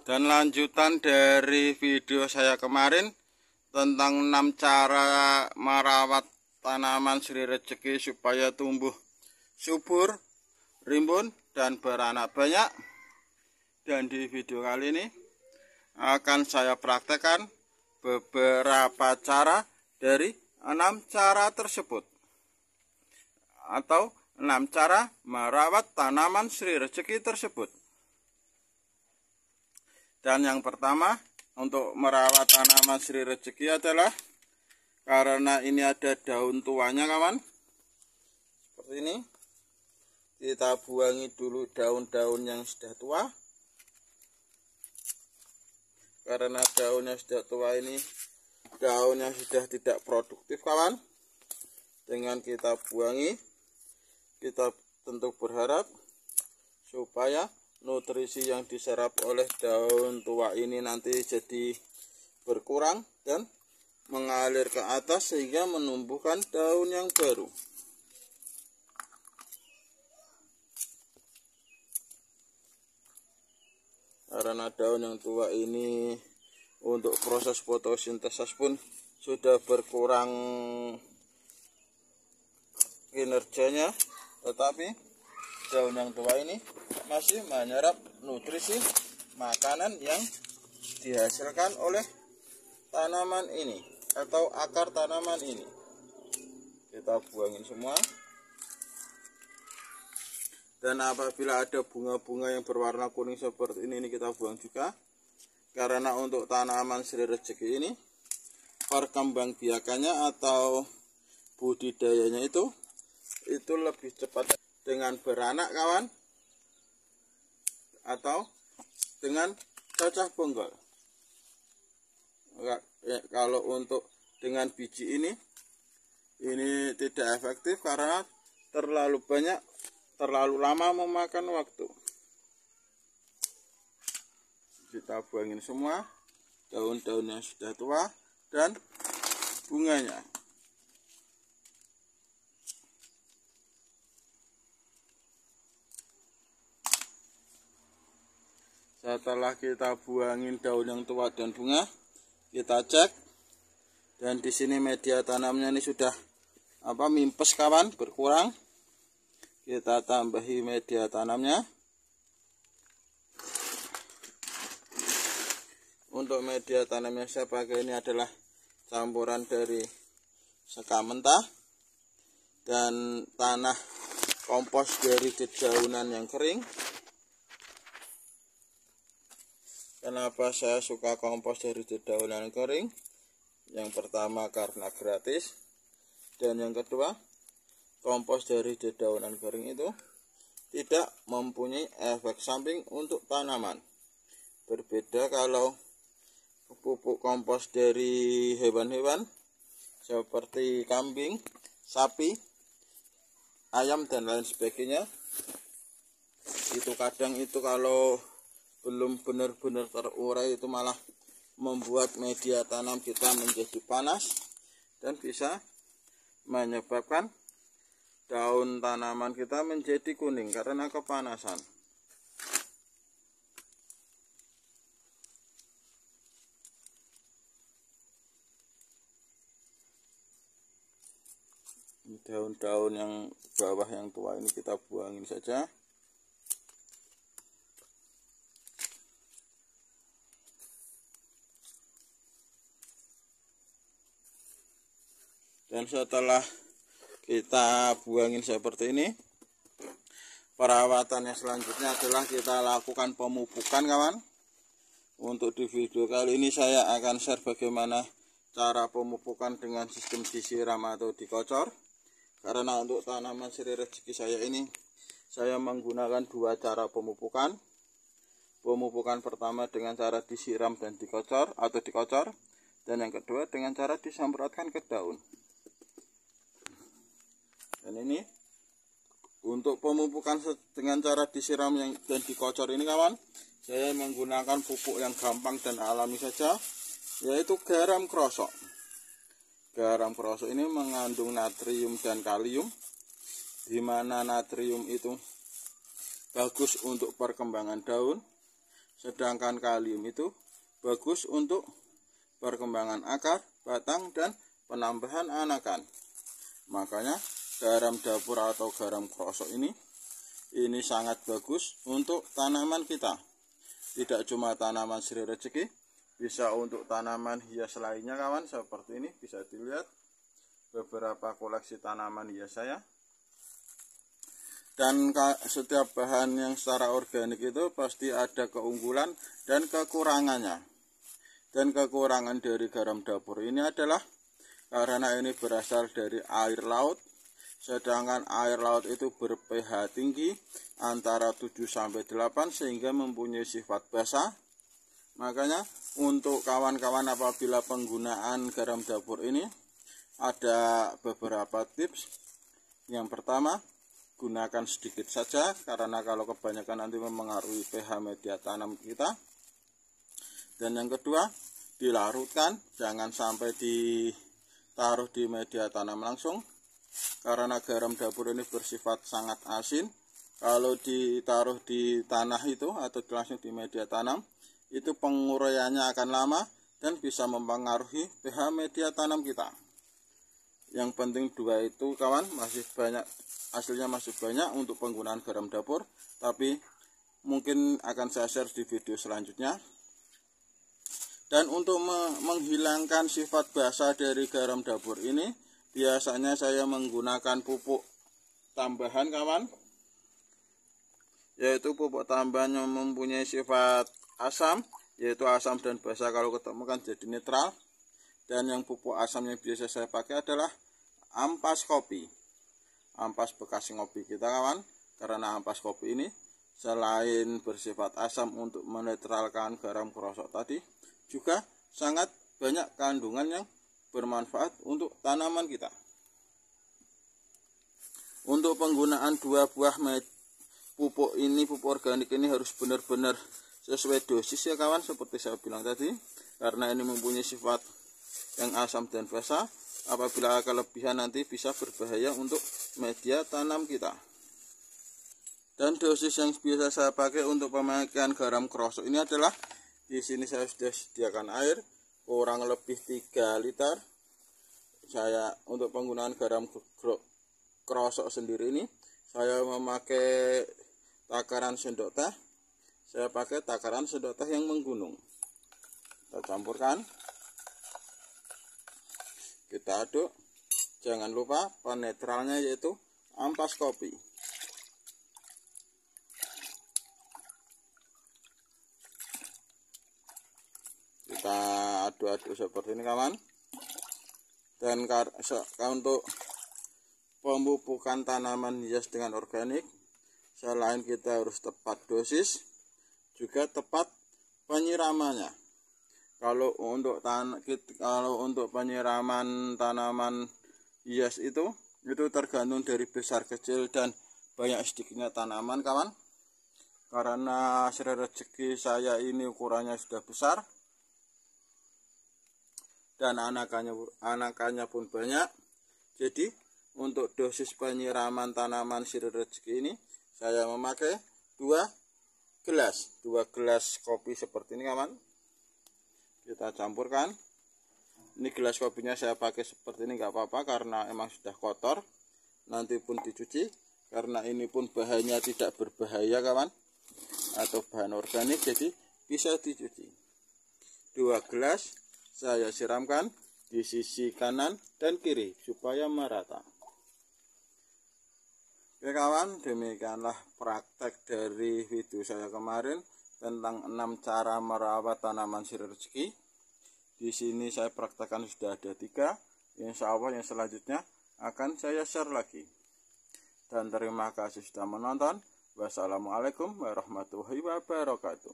Dan lanjutan dari video saya kemarin tentang 6 cara merawat tanaman Sri Rezeki supaya tumbuh subur, rimbun, dan beranak banyak. Dan di video kali ini akan saya praktekkan beberapa cara dari 6 cara tersebut, atau 6 cara merawat tanaman Sri Rezeki tersebut. Dan yang pertama untuk merawat tanaman Sri Rezeki adalah karena ini ada daun tuanya kawan, seperti ini. Kita buangi dulu daun-daun yang sudah tua. Karena daunnya sudah tua ini, daunnya sudah tidak produktif kawan. Dengan kita buangi, kita tentu berharap supaya nutrisi yang diserap oleh daun tua ini nanti jadi berkurang dan mengalir ke atas sehingga menumbuhkan daun yang baru. Karena daun yang tua ini untuk proses fotosintesis pun sudah berkurang kinerjanya, tetapi daun yang tua ini masih menyerap nutrisi makanan yang dihasilkan oleh tanaman ini atau akar tanaman ini. Kita buangin semua. Dan apabila ada bunga-bunga yang berwarna kuning seperti ini kita buang juga. Karena untuk tanaman Sri Rezeki ini perkembangbiakannya atau budidayanya itu lebih cepat dengan beranak kawan, atau dengan cacah bonggol. Ya, kalau untuk dengan biji ini tidak efektif karena terlalu banyak, terlalu lama memakan waktu. Kita buangin semua daun-daun yang sudah tua dan bunganya. Setelah kita buangin daun yang tua dan bunga, kita cek. Dan di sini media tanamnya ini sudah mimpes kawan, berkurang. Kita tambahi media tanamnya. Untuk media tanamnya saya pakai ini adalah campuran dari sekam mentah dan tanah kompos dari dedaunan yang kering. Kenapa saya suka kompos dari dedaunan kering? Yang pertama karena gratis, dan yang kedua kompos dari dedaunan kering itu tidak mempunyai efek samping untuk tanaman. Berbeda kalau pupuk kompos dari hewan-hewan seperti kambing, sapi, ayam, dan lain sebagainya. Itu kadang itu kalau belum benar-benar terurai itu malah membuat media tanam kita menjadi panas dan bisa menyebabkan daun tanaman kita menjadi kuning karena kepanasan. Daun-daun yang bawah yang tua ini kita buangin saja. Dan setelah kita buangin seperti ini, perawatannya selanjutnya adalah kita lakukan pemupukan kawan. Untuk di video kali ini saya akan share bagaimana cara pemupukan dengan sistem disiram atau dikocor. Karena untuk tanaman Sri Rezeki saya ini, saya menggunakan 2 cara pemupukan. Pemupukan pertama dengan cara disiram dan dikocor atau dikocor, dan yang kedua dengan cara disemprotkan ke daun. Dan ini untuk pemupukan dengan cara disiram dan dikocor ini kawan, saya menggunakan pupuk yang gampang dan alami saja, yaitu garam krosok. Garam krosok ini mengandung natrium dan kalium, di mana natrium itu bagus untuk perkembangan daun Sedangkan kalium itu bagus untuk perkembangan akar, batang, dan penambahan anakan. Makanya garam dapur atau garam krosok ini sangat bagus untuk tanaman kita. Tidak cuma tanaman Sri Rezeki, bisa untuk tanaman hias lainnya kawan. Seperti ini bisa dilihat beberapa koleksi tanaman hias saya. Dan setiap bahan yang secara organik itu pasti ada keunggulan dan kekurangannya. Dan kekurangan dari garam dapur ini adalah karena ini berasal dari air laut, sedangkan air laut itu ber-pH tinggi antara 7-8 sehingga mempunyai sifat basa. Makanya untuk kawan-kawan apabila penggunaan garam dapur ini ada beberapa tips. Yang pertama, gunakan sedikit saja karena kalau kebanyakan nanti mempengaruhi pH media tanam kita. Dan yang kedua, dilarutkan, jangan sampai ditaruh di media tanam langsung karena garam dapur ini bersifat sangat asin. Kalau ditaruh di tanah itu atau langsung di media tanam, itu penguraiannya akan lama dan bisa mempengaruhi pH media tanam kita. Yang penting dua itu kawan, masih banyak, hasilnya masih banyak untuk penggunaan garam dapur, tapi mungkin akan saya share di video selanjutnya. Dan untuk menghilangkan sifat basa dari garam dapur ini, biasanya saya menggunakan pupuk tambahan kawan, yaitu pupuk tambahan yang mempunyai sifat asam, yaitu asam dan basa kalau ketemu kan jadi netral. Dan yang pupuk asam yang biasa saya pakai adalah ampas kopi, ampas bekas ngopi kita kawan. Karena ampas kopi ini selain bersifat asam untuk menetralkan garam krosok tadi, juga sangat banyak kandungan yang bermanfaat untuk tanaman kita. Untuk penggunaan dua buah pupuk ini, pupuk organik ini harus benar-benar sesuai dosis ya kawan, seperti saya bilang tadi, karena ini mempunyai sifat yang asam dan basa. Apabila kelebihan nanti bisa berbahaya untuk media tanam kita. Dan dosis yang biasa saya pakai untuk pemakaian garam krosok ini adalah, di sini saya sudah sediakan air kurang lebih 3 liter. Saya untuk penggunaan garam krosok sendiri ini saya memakai takaran sendok teh. Saya pakai takaran sendok teh yang menggunung. Kita campurkan, kita aduk. Jangan lupa penetralnya yaitu ampas kopi. Kita aduk-aduk seperti ini kawan. Dan untuk pemupukan tanaman hias dengan organik, selain kita harus tepat dosis, juga tepat penyiramannya. Kalau untuk penyiraman tanaman hias itu tergantung dari besar kecil dan banyak sedikitnya tanaman kawan. Karena Sri Rezeki saya ini ukurannya sudah besar dan anakannya pun banyak, jadi untuk dosis penyiraman tanaman Sri Rezeki ini saya memakai 2 gelas kopi seperti ini kawan. Kita campurkan. Ini gelas kopinya saya pakai seperti ini, nggak apa-apa karena emang sudah kotor, nanti pun dicuci. Karena ini pun bahannya tidak berbahaya kawan, atau bahan organik, jadi bisa dicuci. 2 gelas saya siramkan di sisi kanan dan kiri supaya merata. Oke kawan, demikianlah praktek dari video saya kemarin tentang 6 cara merawat tanaman Sri Rezeki. Di sini saya praktekkan sudah ada 3. Insya Allah yang selanjutnya akan saya share lagi. Dan terima kasih sudah menonton. Wassalamualaikum warahmatullahi wabarakatuh.